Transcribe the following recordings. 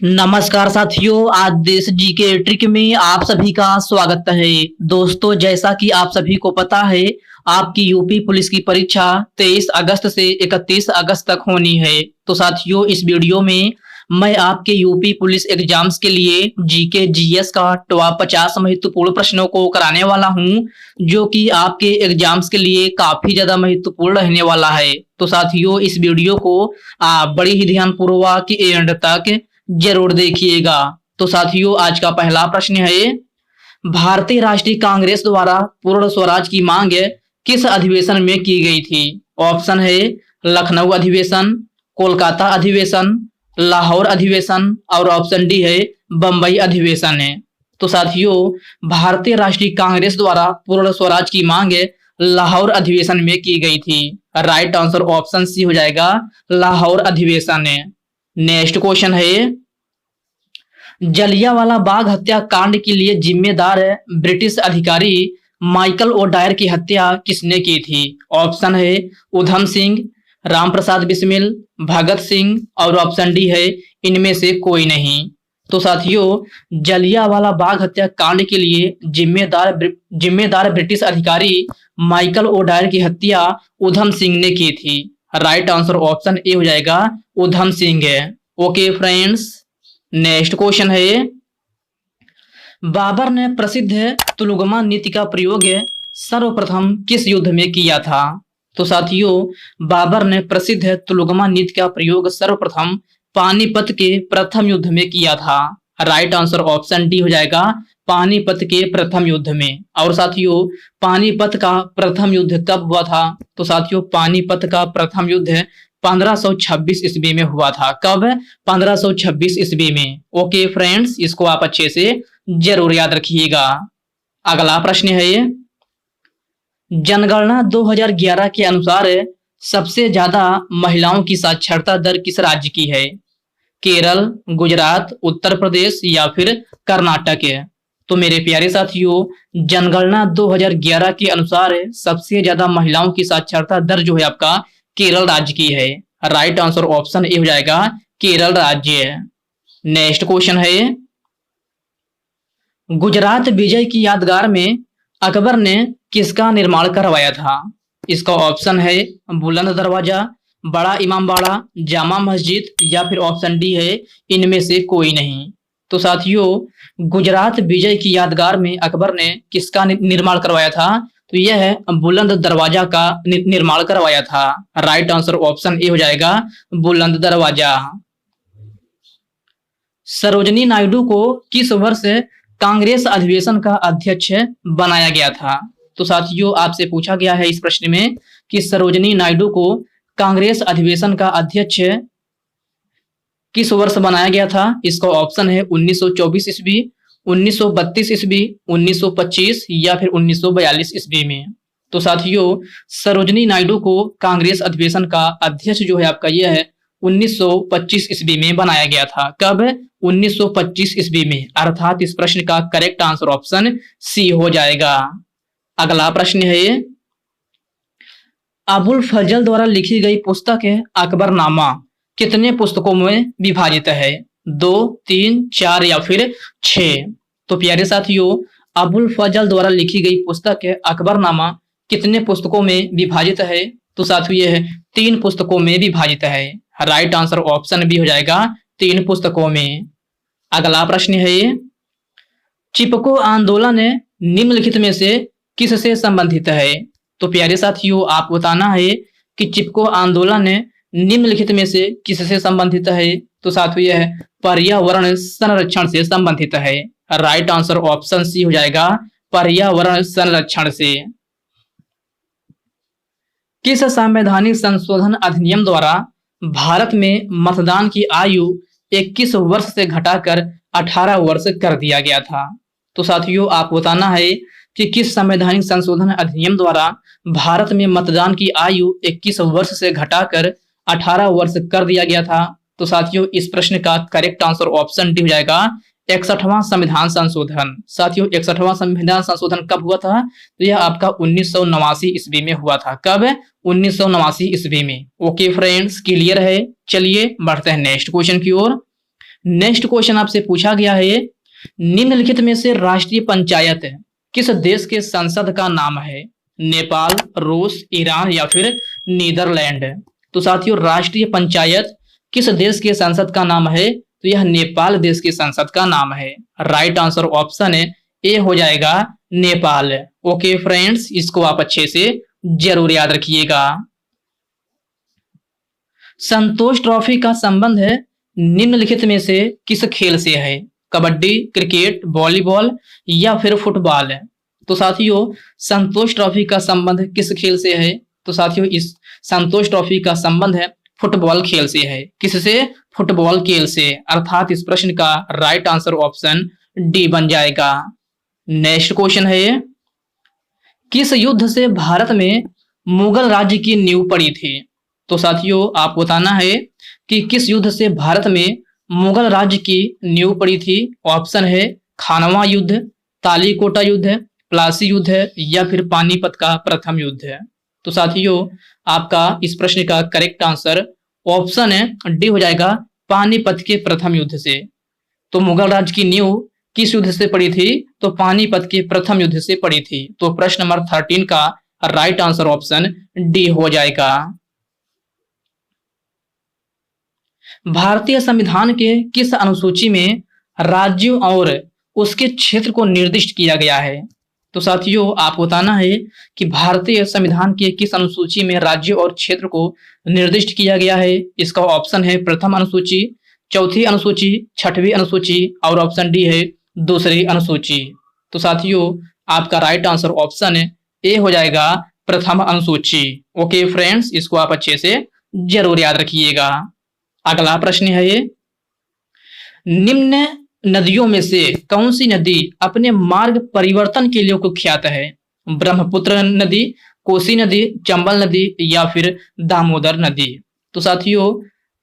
नमस्कार साथियों, आज देश जी के ट्रिक में आप सभी का स्वागत है। दोस्तों, जैसा कि आप सभी को पता है, आपकी यूपी पुलिस की परीक्षा 23 अगस्त से 31 अगस्त तक होनी है। तो साथियों, इस वीडियो में मैं आपके यूपी पुलिस एग्जाम्स के लिए जीके जीएस का टॉप 50 महत्वपूर्ण प्रश्नों को कराने वाला हूं, जो कि आपके एग्जाम्स के लिए काफी ज्यादा महत्वपूर्ण रहने वाला है। तो साथियों, इस वीडियो को आप बड़ी ही ध्यानपूर्वक एंड तक जरूर देखिएगा। तो साथियों, आज का पहला प्रश्न है, भारतीय राष्ट्रीय कांग्रेस द्वारा पूर्ण स्वराज की मांग किस अधिवेशन में की गई थी? ऑप्शन है लखनऊ अधिवेशन, कोलकाता अधिवेशन, लाहौर अधिवेशन और ऑप्शन डी है बंबई अधिवेशन है। तो साथियों, भारतीय राष्ट्रीय कांग्रेस द्वारा पूर्ण स्वराज की मांग लाहौर अधिवेशन में की गई थी। राइट आंसर ऑप्शन सी हो जाएगा, लाहौर अधिवेशन है। नेक्स्ट क्वेश्चन है, जलियांवाला बाग हत्याकांड के लिए जिम्मेदार ब्रिटिश अधिकारी माइकल ओडायर की हत्या किसने की थी? ऑप्शन है उधम सिंह, रामप्रसाद बिस्मिल, भगत सिंह और ऑप्शन डी है इनमें से कोई नहीं। तो साथियों, जलियांवाला बाग हत्याकांड के लिए जिम्मेदार ब्रिटिश अधिकारी माइकल ओडायर की हत्या उधम सिंह ने की थी। राइट आंसर ऑप्शन ए हो जाएगा, उधम सिंह है। ओके फ्रेंड्स, नेक्स्ट क्वेश्चन है, बाबर ने प्रसिद्ध तुलुगमा नीति का प्रयोग सर्वप्रथम किस युद्ध में किया था? तो साथियों, बाबर ने प्रसिद्ध तुलुगमा नीति का प्रयोग सर्वप्रथम पानीपत के प्रथम युद्ध में किया था। राइट आंसर ऑप्शन डी हो जाएगा, पानीपत के प्रथम युद्ध में। और साथियों, पानीपत का प्रथम युद्ध कब हुआ था? तो साथियों, पानीपत का प्रथम युद्ध 1526 ईस्वी में हुआ था। कब? 1526 ईस्वी में। ओके फ्रेंड्स, इसको आप अच्छे से जरूर याद रखिएगा। अगला प्रश्न है, जनगणना 2011 के अनुसार सबसे ज्यादा महिलाओं की साक्षरता दर किस राज्य की है? केरल, गुजरात, उत्तर प्रदेश या फिर कर्नाटक है? तो मेरे प्यारे साथियों, जनगणना 2011 के अनुसार सबसे ज्यादा महिलाओं की साक्षरता दर जो है आपका केरल राज्य की है। राइट आंसर ऑप्शन ए हो जाएगा, केरल राज्य। नेक्स्ट क्वेश्चन है, गुजरात विजय की यादगार में अकबर ने किसका निर्माण करवाया था? इसका ऑप्शन है बुलंद दरवाजा, बड़ा इमामबाड़ा, जामा मस्जिद या फिर ऑप्शन डी है इनमें से कोई नहीं। तो साथियों, गुजरात विजय की यादगार में अकबर ने किसका निर्माण करवाया था? तो यह है बुलंद दरवाजा का निर्माण करवाया था। राइट आंसर ऑप्शन ए हो जाएगा, बुलंद दरवाजा। सरोजनी नायडू को किस वर्ष कांग्रेस अधिवेशन का अध्यक्ष बनाया गया था? तो साथियों, आपसे पूछा गया है इस प्रश्न में कि सरोजनी नायडू को कांग्रेस अधिवेशन का अध्यक्ष किस वर्ष बनाया गया था? इसका ऑप्शन है 1924 ईस्वी, 1932 ईस्वी, 1925 या फिर 1942 ईस्वी में। तो साथियों, सरोजनी नायडू को कांग्रेस अधिवेशन का अध्यक्ष जो है आपका यह है 1925 ईस्वी में बनाया गया था। कब? 1925 ईस्वी में। अर्थात इस प्रश्न का करेक्ट आंसर ऑप्शन सी हो जाएगा। अगला प्रश्न है, अबुल फजल द्वारा लिखी गई पुस्तक है अकबरनामा कितने पुस्तकों में विभाजित है? 2, 3, 4 या फिर 6? तो प्यारे साथियों, अबुल फजल द्वारा लिखी गई पुस्तक है अकबरनामा कितने पुस्तकों में विभाजित है? तो साथियों, यह 3 पुस्तकों में विभाजित है। राइट आंसर ऑप्शन बी हो जाएगा, 3 पुस्तकों में। अगला प्रश्न है, चिपको आंदोलन निम्नलिखित में से किससे संबंधित है? तो प्यारे साथियों, आप बताना है कि चिपको आंदोलन निम्नलिखित में से किससे संबंधित है? तो साथियों, यह पर्यावरण संरक्षण से संबंधित है। राइट आंसर ऑप्शन सी हो जाएगा, पर्यावरण संरक्षण से। किस संवैधानिक संशोधन अधिनियम द्वारा भारत में मतदान की आयु 21 वर्ष से घटाकर 18 वर्ष कर दिया गया था? तो साथियों, आप बताना है कि किस संवैधानिक संशोधन अधिनियम द्वारा भारत में मतदान की आयु 21 वर्ष से घटाकर 18 वर्ष कर दिया गया था? तो साथियों, इस प्रश्न का करेक्ट आंसर ऑप्शन डी हो जाएगा, 61वां संविधान संशोधन। साथियों, 61वां संविधान संशोधन कब हुआ था? तो यह आपका 1989 ईस्वी में हुआ था। कब? 1989 ईस्वी में। ओके फ्रेंड्स, क्लियर है? चलिए बढ़ते हैं नेक्स्ट क्वेश्चन की ओर। नेक्स्ट क्वेश्चन आपसे पूछा गया है, निम्नलिखित में से राष्ट्रीय पंचायत किस देश के संसद का नाम है? नेपाल, रूस, ईरान या फिर नीदरलैंड। तो साथियों राष्ट्रीय पंचायत किस देश के संसद का नाम है? तो यह नेपाल देश के संसद का नाम है। राइट आंसर ऑप्शन ए हो जाएगा नेपाल। ओके फ्रेंड्स, इसको आप अच्छे से जरूर याद रखिएगा। संतोष ट्रॉफी का संबंध है निम्नलिखित में से किस खेल से है? कबड्डी, क्रिकेट, वॉलीबॉल या फिर फुटबॉल। तो साथियों संतोष ट्रॉफी का संबंध किस खेल से है? तो साथियों इस संतोष ट्रॉफी का संबंध है फुटबॉल खेल से है। किससे? फुटबॉल खेल से। अर्थात इस प्रश्न का राइट आंसर ऑप्शन डी बन जाएगा। नेक्स्ट क्वेश्चन है, किस युद्ध से भारत में मुगल राज्य की नींव पड़ी थी? तो साथियों आप बताना है कि किस युद्ध से भारत में मुगल राज्य की नींव पड़ी थी। ऑप्शन है खानवा युद्ध, तालीकोटा युद्ध, प्लासी युद्ध या फिर पानीपत का प्रथम युद्ध। तो साथियों आपका इस प्रश्न का करेक्ट आंसर ऑप्शन है डी हो जाएगा, पानीपत के प्रथम युद्ध से। तो मुगल राज्य की नींव किस युद्ध से पड़ी थी? तो पानीपत के प्रथम युद्ध से पड़ी थी। तो प्रश्न नंबर 13 का राइट आंसर ऑप्शन डी हो जाएगा। भारतीय संविधान के किस अनुसूची में राज्यों और उसके क्षेत्र को निर्दिष्ट किया गया है? तो साथियों आप बताना है कि भारतीय संविधान के किस अनुसूची में राज्यों और क्षेत्र को निर्दिष्ट किया गया है। इसका ऑप्शन है प्रथम अनुसूची, चौथी अनुसूची, छठवीं अनुसूची और ऑप्शन डी है दूसरी अनुसूची। तो साथियों आपका राइट आंसर ऑप्शन ए हो जाएगा, प्रथम अनुसूची। ओके फ्रेंड्स, इसको आप अच्छे से जरूर याद रखिएगा। अगला प्रश्न है ये, निम्न नदियों में से कौन सी नदी अपने मार्ग परिवर्तन के लिए कुख्यात है? ब्रह्मपुत्र नदी, कोसी नदी, चंबल नदी या फिर दामोदर नदी। तो साथियों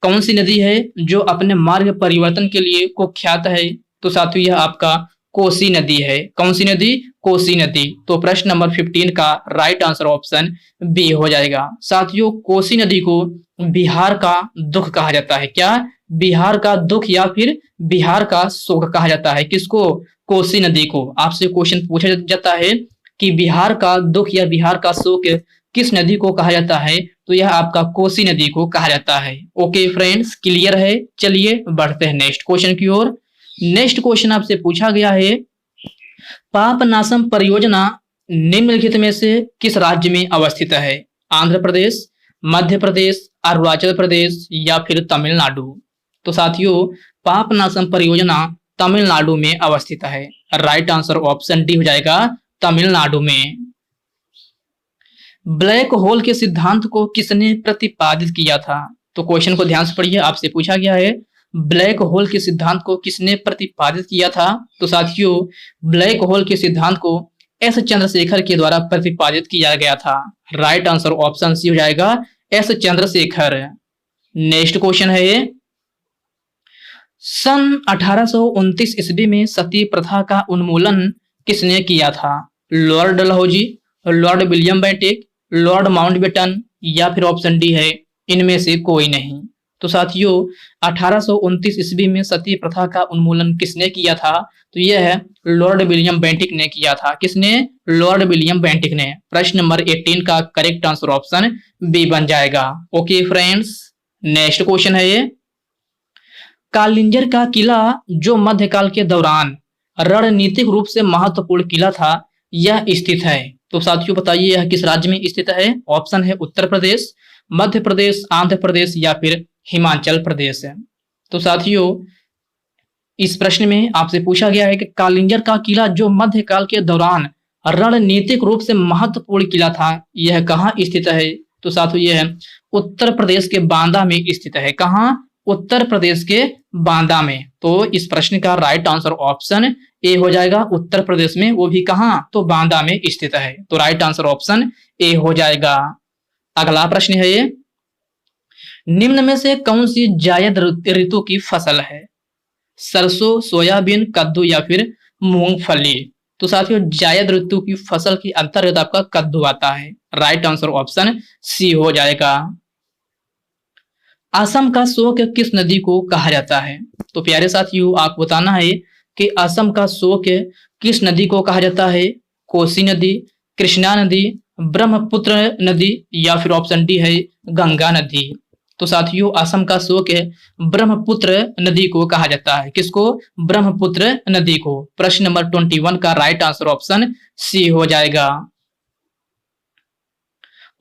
कौन सी नदी है जो अपने मार्ग परिवर्तन के लिए कुख्यात है? तो साथियों यह आपका कोसी नदी है। कौन सी नदी? कोसी नदी। तो प्रश्न नंबर 15 का राइट आंसर ऑप्शन बी हो जाएगा। साथियों कोसी नदी को बिहार का दुख कहा जाता है। क्या? बिहार का दुख या फिर बिहार का शोक कहा जाता है। किसको? कोसी नदी को। आपसे क्वेश्चन पूछा जाता है कि बिहार का दुख या बिहार का शोक किस नदी को कहा जाता है? तो यह आपका कोसी नदी को कहा जाता है। ओके फ्रेंड्स, क्लियर है। चलिए बढ़ते हैं नेक्स्ट क्वेश्चन की ओर। नेक्स्ट क्वेश्चन आपसे पूछा गया है, पापनासम परियोजना निम्नलिखित में से किस राज्य में अवस्थित है? आंध्र प्रदेश, मध्य प्रदेश, अरुणाचल प्रदेश या फिर तमिलनाडु। तो साथियों पापनासम परियोजना तमिलनाडु में अवस्थित है। राइट आंसर ऑप्शन डी हो जाएगा, तमिलनाडु में। ब्लैक होल के सिद्धांत को किसने प्रतिपादित किया था? तो क्वेश्चन को ध्यान से पढ़िए। आपसे पूछा गया है ब्लैक होल के सिद्धांत को किसने प्रतिपादित किया था? तो साथियों ब्लैक होल के सिद्धांत को एस चंद्रशेखर के द्वारा प्रतिपादित किया गया था। राइट आंसर ऑप्शन सी हो जाएगा, एस चंद्रशेखर। नेक्स्ट क्वेश्चन है ये, सन 1829 ईस्वी में सती प्रथा का उन्मूलन किसने किया था? Lord Dalhousie, Lord William Bentinck, Lord Mountbatten या फिर ऑप्शन डी है इनमें से कोई नहीं। तो साथियों 1829 ईस्वी में सती प्रथा का उन्मूलन किसने किया था? तो यह है लॉर्ड विलियम बेंटिक ने किया था। किसने? लॉर्ड विलियम बेंटिक ने। प्रश्न नंबर 18 का करेक्ट आंसर ऑप्शन बी बन जाएगा। ओके फ्रेंड्स, नेक्स्ट क्वेश्चन है ये, कालिंजर का किला जो मध्यकाल के दौरान रणनीतिक रूप से महत्वपूर्ण किला था, यह स्थित है। तो साथियों बताइए यह किस राज्य में स्थित है? ऑप्शन है उत्तर प्रदेश, मध्य प्रदेश, आंध्र प्रदेश या फिर हिमाचल प्रदेश है। तो साथियों इस प्रश्न में आपसे पूछा गया है कि कालिंजर का किला जो मध्यकाल के दौरान रणनीतिक रूप से महत्वपूर्ण किला था, यह कहाँ स्थित है? तो साथियों यह उत्तर प्रदेश के बांदा में स्थित है। कहाँ? उत्तर प्रदेश के बांदा में। तो इस प्रश्न का राइट आंसर ऑप्शन ए हो जाएगा, उत्तर प्रदेश में, वो भी कहाँ? तो बांदा में स्थित है। तो राइट आंसर ऑप्शन ए हो जाएगा। अगला प्रश्न है ये, निम्न में से कौन सी जायद ऋतु की फसल है? सरसों, सोयाबीन, कद्दू या फिर मूंगफली। तो साथियों जायद ऋतु की फसल के अंतर्गत आपका कद्दू आता है। राइट आंसर ऑप्शन सी हो जाएगा। असम का शोक किस नदी को कहा जाता है? तो प्यारे साथियों आपको बताना है कि असम का शोक किस नदी को कहा जाता है? कोसी नदी, कृष्णा नदी, ब्रह्मपुत्र नदी या फिर ऑप्शन डी है गंगा नदी। तो साथियों असम का शोक ब्रह्मपुत्र नदी को कहा जाता है। किसको? ब्रह्मपुत्र नदी को। प्रश्न नंबर 21 का राइट आंसर ऑप्शन सी हो जाएगा।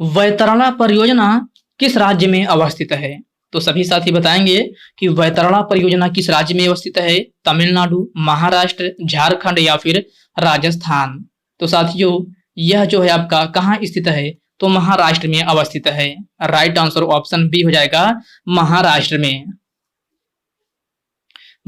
वैतरणा परियोजना किस राज्य में अवस्थित है? तो सभी साथी बताएंगे कि वैतरणा परियोजना किस राज्य में अवस्थित है? तमिलनाडु, महाराष्ट्र, झारखंड या फिर राजस्थान। तो साथियों यह जो है आपका कहाँ स्थित है? तो महाराष्ट्र में अवस्थित है। राइट आंसर ऑप्शन बी हो जाएगा महाराष्ट्र में।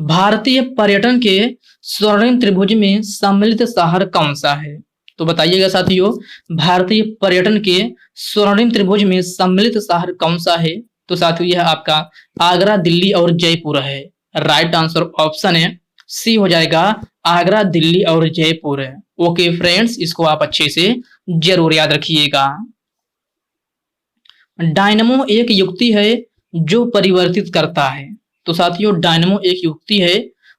भारतीय पर्यटन के स्वर्णिम त्रिभुज में सम्मिलित शहर कौन सा है? तो बताइएगा साथियों भारतीय पर्यटन के स्वर्णिम त्रिभुज में सम्मिलित शहर कौन सा है? तो साथियों यह आपका आगरा, दिल्ली और जयपुर है। राइट आंसर ऑप्शन है सी हो जाएगा आगरा, दिल्ली और जयपुर है। ओके फ्रेंड्स, इसको आप अच्छे से जरूर याद रखिएगा। डायनमो एक युक्ति है जो परिवर्तित करता है। तो साथियों डायनमो एक युक्ति है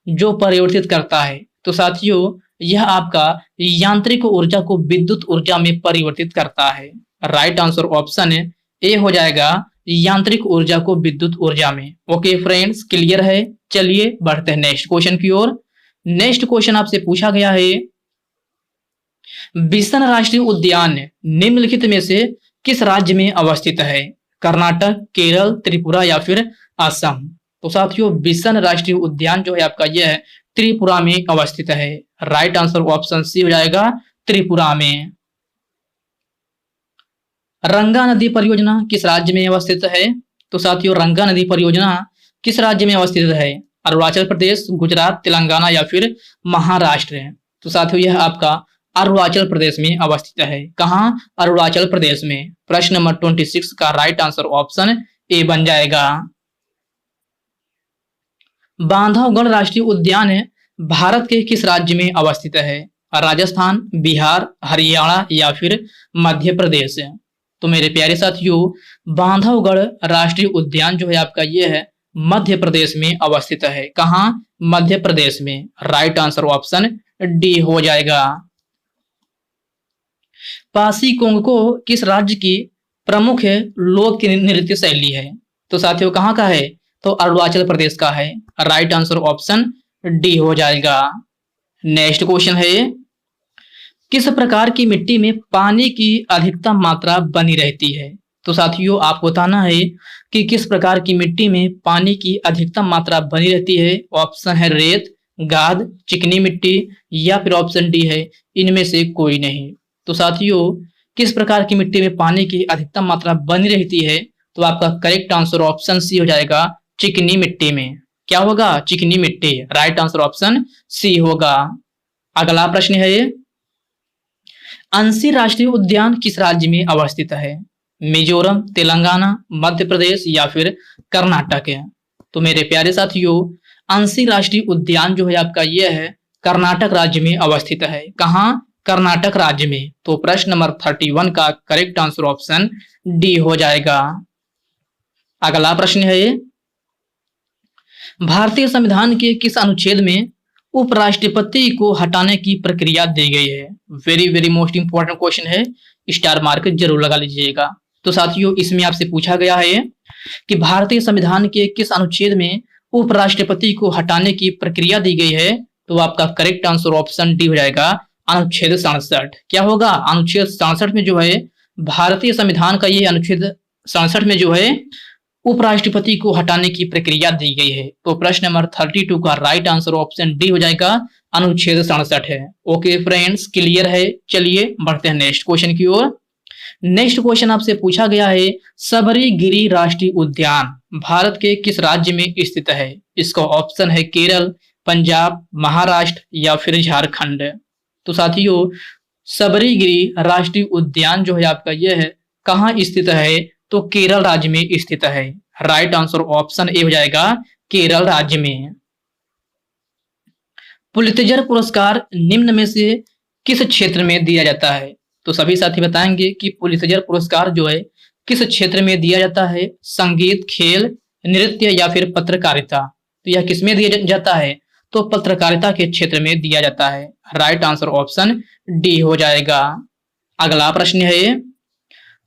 जो परिवर्तित करता है। तो साथियों यह आपका यांत्रिक ऊर्जा को विद्युत ऊर्जा में परिवर्तित करता है। राइट आंसर ऑप्शन है ए हो जाएगा यांत्रिक ऊर्जा को विद्युत ऊर्जा में। ओके फ्रेंड्स, क्लियर है? चलिए बढ़ते हैं नेक्स्ट क्वेश्चन की ओर। नेक्स्ट क्वेश्चन आपसे पूछा गया है, बिसन राष्ट्रीय उद्यान निम्नलिखित में से किस राज्य में अवस्थित है? कर्नाटक, केरल, त्रिपुरा या फिर असम। तो साथियों बिसन राष्ट्रीय उद्यान जो है आपका यह है त्रिपुरा में अवस्थित है। राइट आंसर ऑप्शन सी हो जाएगा त्रिपुरा में। रंगा नदी परियोजना किस राज्य में अवस्थित है? तो साथियों रंगा नदी परियोजना किस राज्य में अवस्थित है? अरुणाचल प्रदेश, गुजरात, तेलंगाना या फिर महाराष्ट्र। तो साथियों यह आपका अरुणाचल प्रदेश में अवस्थित है। कहां? अरुणाचल प्रदेश में। प्रश्न नंबर 26 का राइट आंसर ऑप्शन ए बन जाएगा। बांधवगढ़ राष्ट्रीय उद्यान भारत के किस राज्य में अवस्थित है? राजस्थान, बिहार, हरियाणा या फिर मध्य प्रदेश। तो मेरे प्यारे साथियों बांधवगढ़ राष्ट्रीय उद्यान जो है आपका यह है मध्य प्रदेश में अवस्थित है। कहां? मध्य प्रदेश में। राइट आंसर ऑप्शन डी हो जाएगा। पासी कोंगको किस राज्य की प्रमुख लोक नृत्य शैली है? तो साथियों कहां का है? तो अरुणाचल प्रदेश का है। राइट आंसर ऑप्शन डी हो जाएगा। नेक्स्ट क्वेश्चन है, किस प्रकार की मिट्टी में पानी की अधिकतम मात्रा बनी रहती है? तो साथियों आपको बताना है कि किस प्रकार की मिट्टी में पानी की अधिकतम मात्रा बनी रहती है। ऑप्शन है रेत, गाद, चिकनी मिट्टी या फिर ऑप्शन डी है इनमें से कोई नहीं। तो साथियों किस प्रकार की मिट्टी में पानी की अधिकतम मात्रा बनी रहती है? तो आपका करेक्ट आंसर ऑप्शन सी हो जाएगा चिकनी मिट्टी में। क्या होगा? चिकनी मिट्टी। राइट आंसर ऑप्शन सी होगा। अगला प्रश्न है, अंशी राष्ट्रीय उद्यान किस राज्य में अवस्थित है? मिजोरम, तेलंगाना, मध्य प्रदेश या फिर कर्नाटक है। तो मेरे प्यारे साथियों अंशी राष्ट्रीय उद्यान जो है आपका यह है कर्नाटक राज्य में अवस्थित है। कहां? कर्नाटक राज्य में। तो प्रश्न नंबर 31 का करेक्ट आंसर ऑप्शन डी हो जाएगा। अगला प्रश्न है, भारतीय संविधान के किस अनुच्छेद में उपराष्ट्रपति को हटाने की प्रक्रिया दी गई है? Very very most important question है, स्टार मार्क जरूर लगा लीजिएगा। तो साथियों इसमें आपसे पूछा गया है कि भारतीय संविधान के किस अनुच्छेद में उपराष्ट्रपति को हटाने की प्रक्रिया दी गई है? तो आपका करेक्ट आंसर ऑप्शन डी हो जाएगा अनुच्छेद 67। क्या होगा? अनुच्छेद 67 में जो है भारतीय संविधान का ये अनुच्छेद 67 में जो है उपराष्ट्रपति को हटाने की प्रक्रिया दी गई है। तो प्रश्न नंबर 32 का राइट आंसर ऑप्शन डी हो जाएगा अनुच्छेद 67 है। ओके फ्रेंड्स, क्लियर है? चलिए बढ़ते हैं नेक्स्ट क्वेश्चन की ओर। नेक्स्ट क्वेश्चन आपसे पूछा गया है, सबरीगिरी राष्ट्रीय उद्यान भारत के किस राज्य में स्थित है? इसका ऑप्शन है केरल, पंजाब, महाराष्ट्र या फिर झारखंड। तो साथियों सबरीगिरी राष्ट्रीय उद्यान जो है आपका यह है कहाँ स्थित है? तो केरल राज्य में स्थित है। राइट आंसर ऑप्शन ए हो जाएगा केरल राज्य में। पुलित्जर पुरस्कार निम्न में से किस क्षेत्र में दिया जाता है? तो सभी साथी बताएंगे कि पुलित्जर पुरस्कार जो है किस क्षेत्र में दिया जाता है? संगीत, खेल, नृत्य या फिर पत्रकारिता। तो यह किसमें दिया जाता है? तो पत्रकारिता के क्षेत्र में दिया जाता है। राइट आंसर ऑप्शन डी हो जाएगा। अगला प्रश्न है,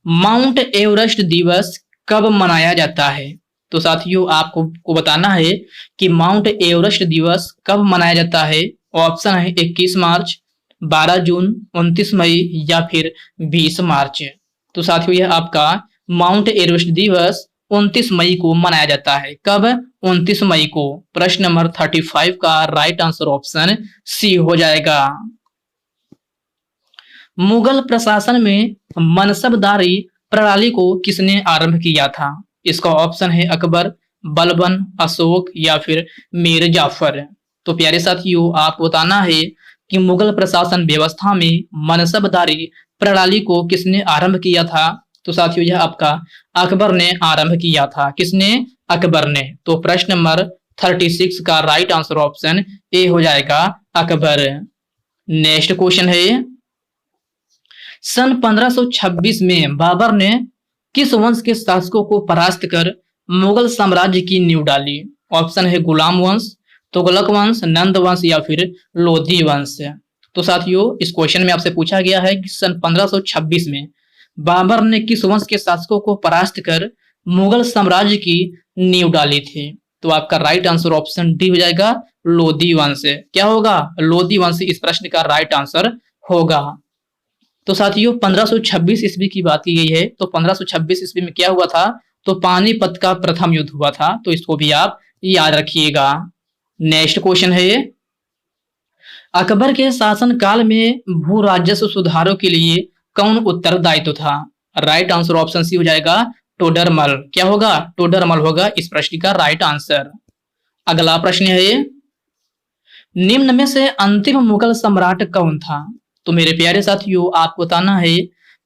माउंट एवरेस्ट दिवस कब मनाया जाता है? तो साथियों आपको बताना है कि माउंट एवरेस्ट दिवस कब मनाया जाता है। ऑप्शन है 21 मार्च, 12 जून, 29 मई या फिर 20 मार्च। तो साथियों यह आपका माउंट एवरेस्ट दिवस 29 मई को मनाया जाता है। कब? 29 मई को। प्रश्न नंबर 35 का राइट आंसर ऑप्शन सी हो जाएगा। मुगल प्रशासन में मनसबदारी प्रणाली को किसने आरंभ किया था? इसका ऑप्शन है अकबर, बलबन, अशोक या फिर मीर जाफर। तो प्यारे साथियों आपको बताना है कि मुगल प्रशासन व्यवस्था में मनसबदारी प्रणाली को किसने आरंभ किया था? तो साथियों यह आपका अकबर ने आरंभ किया था। किसने? अकबर ने। तो प्रश्न नंबर 36 का राइट आंसर ऑप्शन ए हो जाएगा, अकबर। नेक्स्ट क्वेश्चन है, सन 1526 में बाबर ने किस वंश के शासकों को परास्त कर मुगल साम्राज्य की नींव डाली? ऑप्शन है गुलाम वंश, तुगलक वंश, नंद वंश या फिर लोधी वंश। तो साथियों इस क्वेश्चन में आपसे पूछा गया है कि सन 1526 में बाबर ने किस वंश के शासकों को परास्त कर मुगल साम्राज्य की नींव डाली थी? तो आपका राइट आंसर ऑप्शन डी हो जाएगा, लोधी वंश। क्या होगा? लोधी वंश इस प्रश्न का राइट आंसर होगा। तो साथियों 1526 ईस्वी की बात की गई है। तो 1526 ईस्वी में क्या हुआ था? तो पानीपत का प्रथम युद्ध हुआ था। तो इसको भी आप याद रखिएगा। नेक्स्ट क्वेश्चन है, अकबर के शासन काल में भू राजस्व सुधारों के लिए कौन उत्तरदायित्व था? राइट आंसर ऑप्शन सी हो जाएगा, टोडरमल। क्या होगा? टोडरमल होगा इस प्रश्न का राइट आंसर। अगला प्रश्न है, निम्न में से अंतिम मुगल सम्राट कौन था? तो मेरे प्यारे साथियों आपको बताना है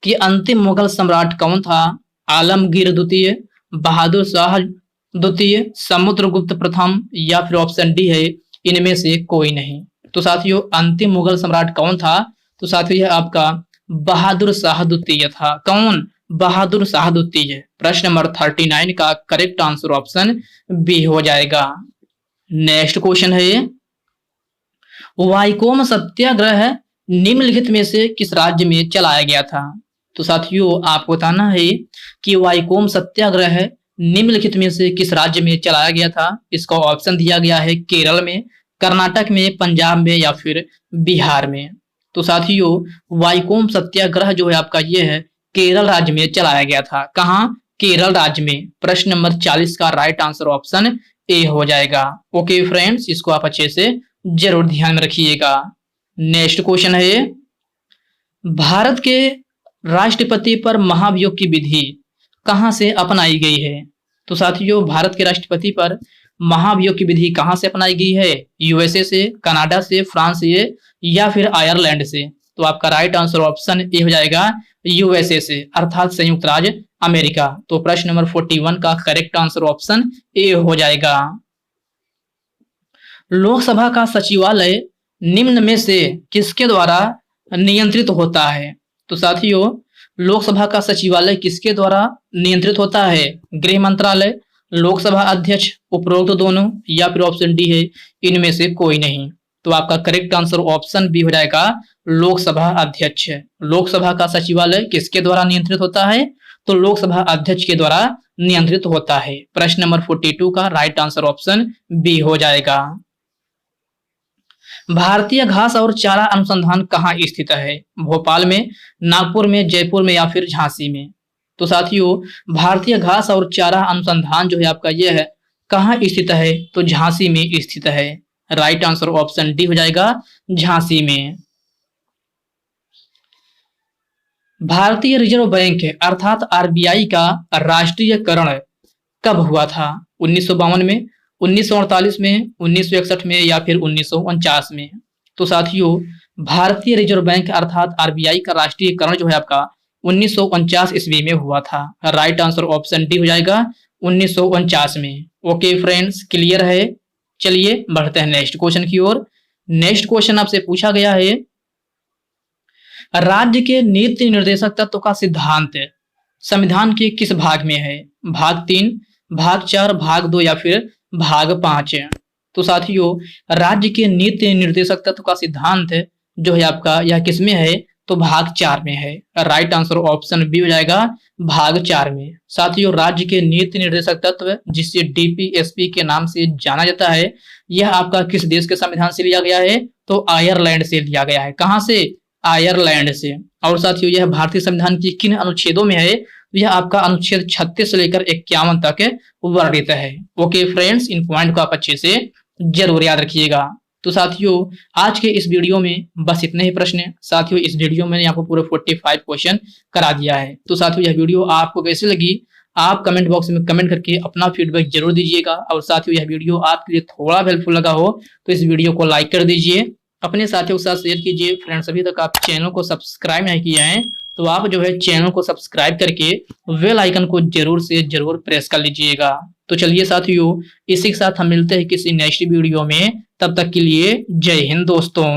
कि अंतिम मुगल सम्राट कौन था। आलमगीर द्वितीय, बहादुर शाह द्वितीय, समुद्रगुप्त प्रथम या फिर ऑप्शन डी है इनमें से कोई नहीं। तो साथियों अंतिम मुगल सम्राट कौन था? तो साथियों यह आपका बहादुर शाह द्वितीय था। कौन? बहादुर शाह द्वितीय। प्रश्न नंबर 39 का करेक्ट आंसर ऑप्शन बी हो जाएगा। नेक्स्ट क्वेश्चन है, वाइकोम सत्याग्रह निम्नलिखित में से किस राज्य में चलाया गया था? तो साथियों आपको बताना है कि वाइकोम सत्याग्रह निम्नलिखित में से किस राज्य में चलाया गया था। इसका ऑप्शन दिया गया है केरल में, कर्नाटक में, पंजाब में या फिर बिहार में। तो साथियों वाइकोम सत्याग्रह जो है आपका ये है केरल राज्य में चलाया गया था। कहाँ? केरल राज्य में। प्रश्न नंबर 40 का राइट आंसर ऑप्शन ए हो जाएगा। ओके फ्रेंड्स, इसको आप अच्छे से जरूर ध्यान में रखिएगा। नेक्स्ट क्वेश्चन है, भारत के राष्ट्रपति पर महाभियोग की विधि कहां से अपनाई गई है? तो साथियों भारत के राष्ट्रपति पर महाभियोग की विधि कहां से अपनाई गई है? यूएसए से, कनाडा से, फ्रांस से या फिर आयरलैंड से। तो आपका राइट आंसर ऑप्शन ए हो जाएगा, यूएसए से, अर्थात संयुक्त राज्य अमेरिका। तो प्रश्न नंबर 41 का करेक्ट आंसर ऑप्शन ए हो जाएगा। लोकसभा का सचिवालय निम्न में से किसके द्वारा नियंत्रित होता है? तो साथियों लोकसभा का सचिवालय किसके द्वारा नियंत्रित होता है? गृह मंत्रालय, लोकसभा अध्यक्ष, उपरोक्त दोनों या फिर ऑप्शन डी है इनमें से कोई नहीं। तो आपका करेक्ट आंसर ऑप्शन बी हो जाएगा, लोकसभा अध्यक्ष। लोकसभा का सचिवालय किसके द्वारा नियंत्रित होता है? तो लोकसभा अध्यक्ष के द्वारा नियंत्रित होता है। प्रश्न नंबर 42 का राइट आंसर ऑप्शन बी हो जाएगा। भारतीय घास और चारा अनुसंधान कहाँ स्थित है? भोपाल में, नागपुर में, जयपुर में या फिर झांसी में। तो साथियों भारतीय घास और चारा अनुसंधान जो है आपका यह है कहाँ स्थित है? तो झांसी में स्थित है। राइट आंसर ऑप्शन डी हो जाएगा, झांसी में। भारतीय रिजर्व बैंक अर्थात आरबीआई का राष्ट्रीयकरण कब हुआ था? 1952 में, 1948 में, 1961 में या फिर 1949 में। तो साथियों भारतीय रिजर्व बैंक अर्थात आरबीआई का राष्ट्रीयकरण जो है आपका 1949 ईस्वी में हुआ था। राइट आंसर ऑप्शन डी हो जाएगा, 1949 में। ओके फ्रेंड्स, क्लियर है। चलिए बढ़ते हैं नेक्स्ट क्वेश्चन की ओर। नेक्स्ट क्वेश्चन आपसे पूछा गया है, राज्य के नीति निर्देशक तत्व का सिद्धांत संविधान के किस भाग में है? भाग 3, भाग 4, भाग 2 या फिर भाग 5। तो साथियों राज्य के नीति निर्देशक तत्व का सिद्धांत जो है आपका यह किसमें है, तो भाग 4 में है। राइट आंसर ऑप्शन बी हो जाएगा भाग 4 में। साथियों राज्य के नीति निर्देशक तत्व जिसे डीपीएसपी के नाम से जाना जाता है, यह आपका किस देश के संविधान से लिया गया है, तो आयरलैंड से लिया गया है। कहां से, आयरलैंड से। और साथियों यह भारतीय संविधान की किन अनुच्छेदों में है, यह आपका अनुच्छेद 36 से लेकर 51 तक वर्णित है। ओके फ्रेंड्स, इन पॉइंट को आप अच्छे से जरूर याद रखिएगा। तो साथियों आज के इस वीडियो में बस इतने ही प्रश्न हैं। साथियों इस वीडियो में आपको पूरे 45 क्वेश्चन करा दिया है। तो साथियों यह वीडियो आपको कैसी लगी, आप कमेंट बॉक्स में कमेंट करके अपना फीडबैक जरूर दीजिएगा। और साथियों यह वीडियो आपके लिए थोड़ा हेल्पफुल लगा हो तो इस वीडियो को लाइक कर दीजिए, अपने साथियों के साथ शेयर कीजिए। फ्रेंड्स अभी तक आप चैनल को सब्सक्राइब नहीं किए हैं तो आप जो है चैनल को सब्सक्राइब करके बेल आइकन को जरूर से जरूर प्रेस कर लीजिएगा। तो चलिए साथियों इसी के साथ हम मिलते हैं किसी नेक्स्ट वीडियो में, तब तक के लिए जय हिंद दोस्तों।